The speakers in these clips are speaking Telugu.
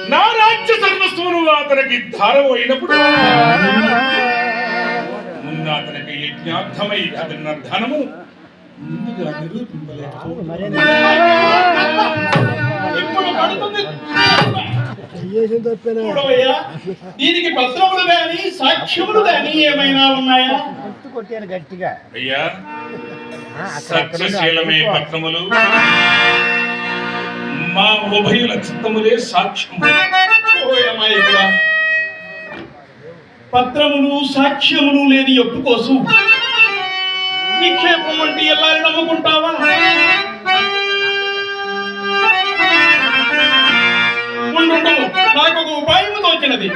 నా రాజ్య సర్వస్వము అతనికి ధారవు అయినప్పుడు ముందు అతనికి యజ్ఞార్థమై కదిలిన ధనము ముందుగా నిరూపింపలేకపోతుంది. దీనికి పత్రములు గాని సాక్ష్యములు గాని ఏమైనా ఉన్నాయా? గట్టిగా అయ్యా, సత్యశీలమే పత్రములు, మా ఉభయుల చిత్తములే సాక్ష్యములు. పత్రములు సాక్ష్యములు లేని ఎప్పు కోసం నిక్షేపం వంటి ఎల్లారి నమ్ముకుంటావా? నాకు ఒక ఉపాయము తోచినది.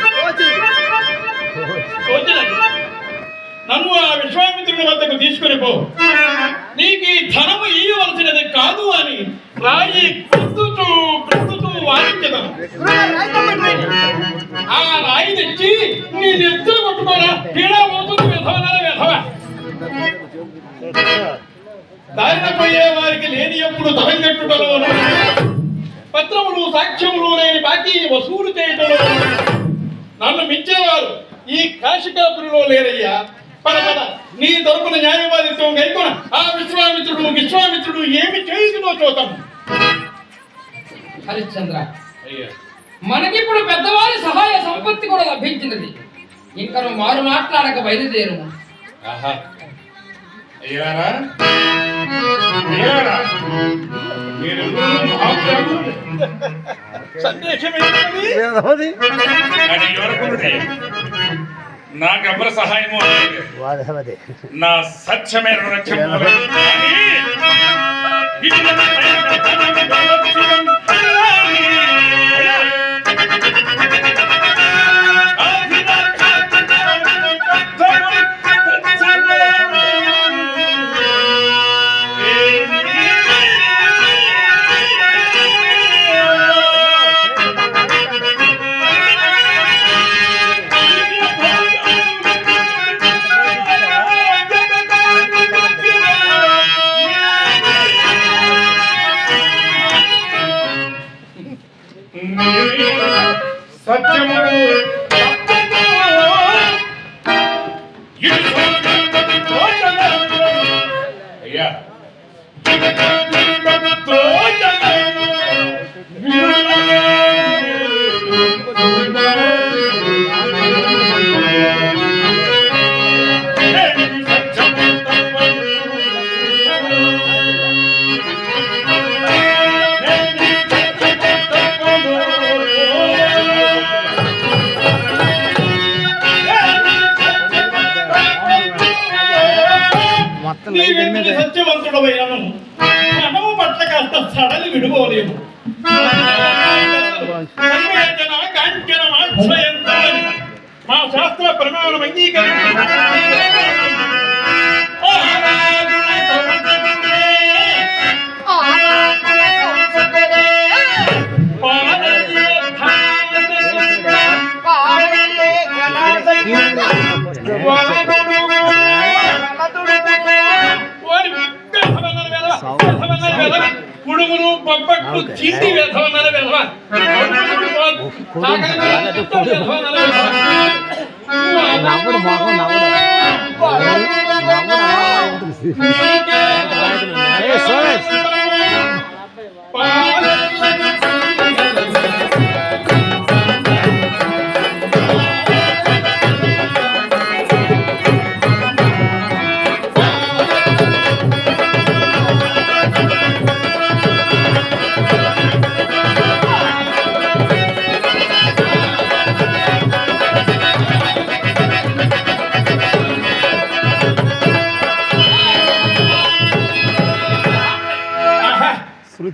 నన్ను ఆ విశ్వామిత్రుని వద్దకు తీసుకుని పో. నీకు ఈ ధనము ఇయ్యవలసినది కాదు అని రాయి కృతుతూ వారించదను. ఆ రాయి తెచ్చి నీ నెత్తులు కొట్టుకోరా, పీడా పోతుంది. వెధవ దారిన పోయే వారికి లేని ఎప్పుడు తలంగట్టుటలో, పత్రములు సాక్ష్యములు లేని బాకీ వసూలు చేయటంలో నన్ను మించేవారు ఈ కాశికాపురిలో లేరయ్యా. పద నీ తరపున న్యాయవాదిత్వం గైకొన ఆ విశ్వామిత్రుడు ఏమి చేయుదునో చూద్దాం. హరిశ్చంద్ర, మనకిప్పుడు పెద్దవారి సహాయ సంపత్తి కూడా లభించినది. ఇంకా నువ్వు మారు మాట్లాడక బయలుదేరు. నాకెవరు సహాయము నా సత్యమైన సత్యము అయ్యా, సత్యవంతుడమైనను ధనము పట్ల కాస్త సడలి విడుకోలేము. మా శాస్త్ర ప్రమాణం అంగీకరించి కుడుములు పప్పట్లు చీటి వెధవన్నర వెధవ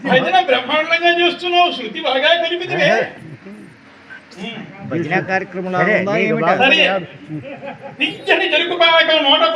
భజన బ్రహ్మాండంగా చేస్తున్నావు. శృతి బాగా కలిపితే భజన కార్యక్రమం జరుగు బాగా నోట